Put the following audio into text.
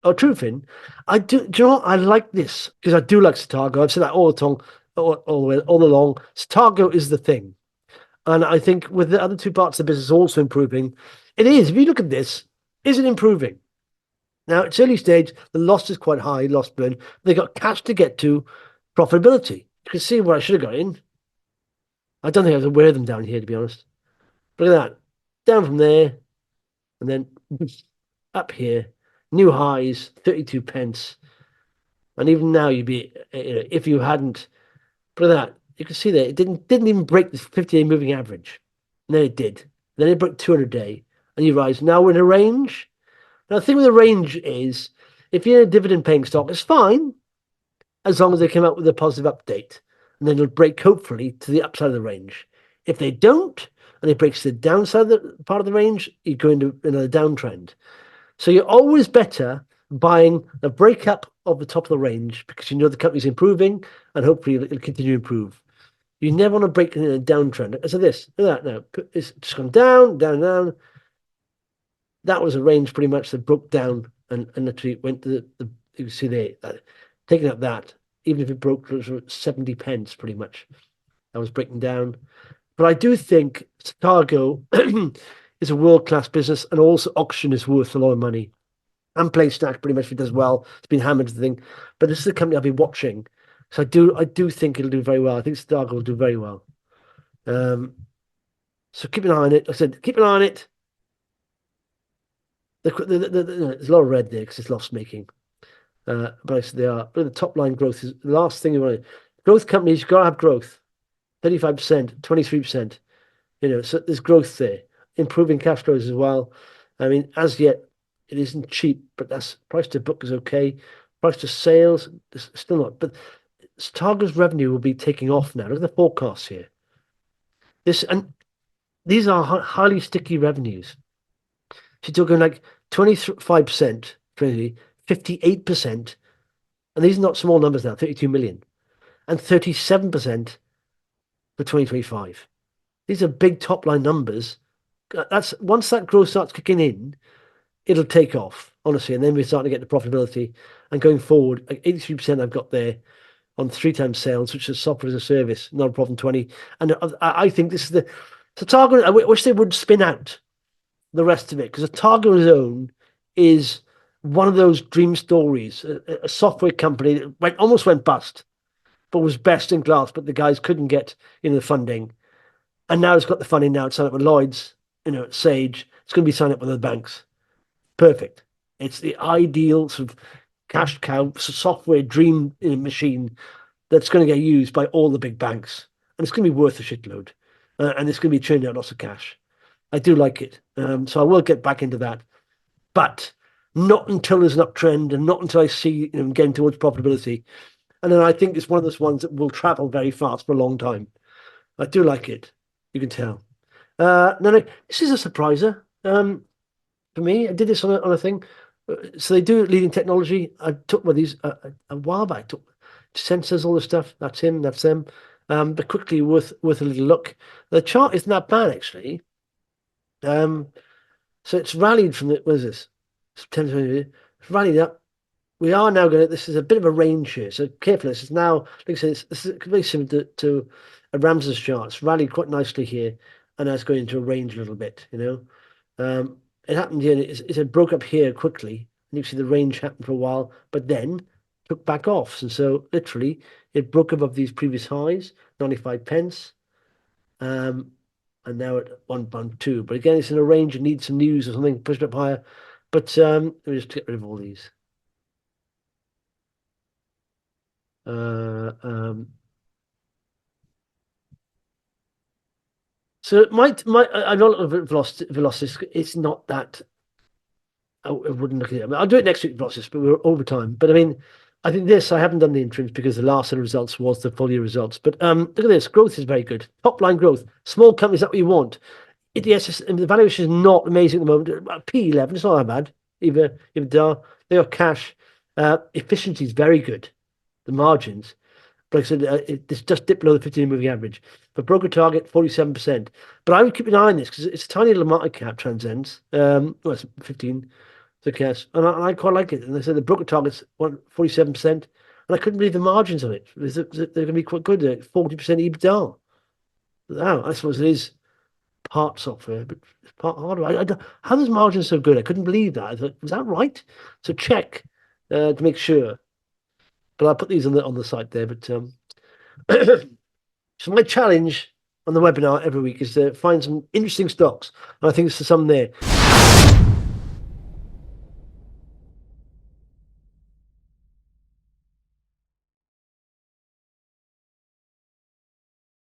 Oh, Trufin, do you know what? I like this because I do like Satago. I've said that all the time, all the way, all along. Satago is the thing. And I think with the other two parts of the business also improving, it is. If you look at this, is it improving? Now, it's early stage, the loss is quite high, loss burn. They got cash to get to profitability. You can see where I should have got in. I don't think I could wear them down here, to be honest. Look at that. Down from there, and then up here. New highs, 32 pence. And even now, you'd be, if you hadn't, look at that. You can see there, it didn't even break the 50-day moving average. And then it did. Then it broke 200-day, and you rise. Now we're in a range. Now, the thing with the range is, if you're in a dividend paying stock, it's fine as long as they come out with a positive update. And then it'll break, hopefully, to the upside of the range. If they don't, and it breaks to the downside of the part of the range, you go into another downtrend. So you're always better buying a breakup of the top of the range because you know the company's improving and hopefully it'll continue to improve. You never want to break in a downtrend. So this, look at that now. It's just gone down, down, down. That was a range pretty much that broke down and literally went to you can see there, taking up that, even if it broke 70 pence pretty much. That was breaking down. But I do think Chicago is a world-class business and also auction is worth a lot of money. And PlayStack pretty much if it does well. It's been hammered to the thing. But this is a company I've been watching. So I do think it'll do very well. I think Chicago will do very well. Um, so keep an eye on it. Like I said, keep an eye on it. There's a lot of red there because it's loss making. But I said they are. But the top line growth is the last thing you want to. Growth companies, you've got to have growth. 35%, 23%. So there's growth there. Improving cash flows as well. I mean, as yet, it isn't cheap, but that's price to book is okay. Price to sales, still not. But Target's revenue will be taking off now. Look at the forecasts here. These are highly sticky revenues. She's talking like 25%, 58%, and these are not small numbers now, 32 million, and 37% for 2025. These are big top line numbers. That's once that growth starts kicking in, it'll take off, honestly, and then we're starting to get the profitability. And going forward, like 83% I've got there on 3 times sales, which is software as a service, not a problem 20. And I think this is the target. I wish they would spin out the rest of it because a target on its own is one of those dream stories. A software company that almost went bust, but was best in class, but the guys couldn't get the funding. And now it's got the funding now. It's signed up with Lloyd's, Sage. It's going to be signed up with other banks. Perfect. It's the ideal sort of cash cow software dream machine that's going to get used by all the big banks. And it's going to be worth a shitload. And it's going to be churning out lots of cash. I do like it. So I will get back into that. But not until there's an uptrend and not until I see getting towards profitability. And then I think it's one of those ones that will travel very fast for a long time. I do like it. You can tell. No, this is a surpriser for me. I did this on a thing. So they do leading technology. I took one of these a while back. Took sensors, all this stuff. That's him. That's them. But quickly worth a little look. The chart isn't that bad actually. So it's rallied from what is this? September. It's rallied up. We are now going to, this is a bit of a range here. So careful. This is now, like I said, this is very similar to a Rams's chart. It's rallied quite nicely here. And that's going into a range a little bit. It happened here. It broke up here quickly. And you can see the range happened for a while, but then took back off. And so literally it broke above these previous highs, 95 pence. And now at £1.2. But again, it's in a range and needs some news or something, push it up higher. But let me just get rid of all these. So it might I know a bit of velocity. It's not that I wouldn't look at it. I mean, I'll do it next week, Velocity, but we're over time. But I mean, I think I haven't done the interims because the last set of results was the full year results. But look at this. Growth is very good. Top line growth. Small companies, that what you want. Yes, the valuation is not amazing at the moment. P11, it's not that bad. Even they got cash. Efficiency is very good. The margins. But like I said, it's just dipped below the 15 moving average. For broker target, 47%. But I would keep an eye on this because it's a tiny little market cap, Transense. Well, it's 15. So yes, and I quite like it. And they said the broker target's 47%, and I couldn't believe the margins of it. They're going to be quite good at 40% EBITDA. Now, I suppose it is part software, but it's part hardware. How those margins so good? I couldn't believe that. I thought, was that right? So check to make sure. But I'll put these on the site there. But so my challenge on the webinar every week is to find some interesting stocks, and I think there's some there.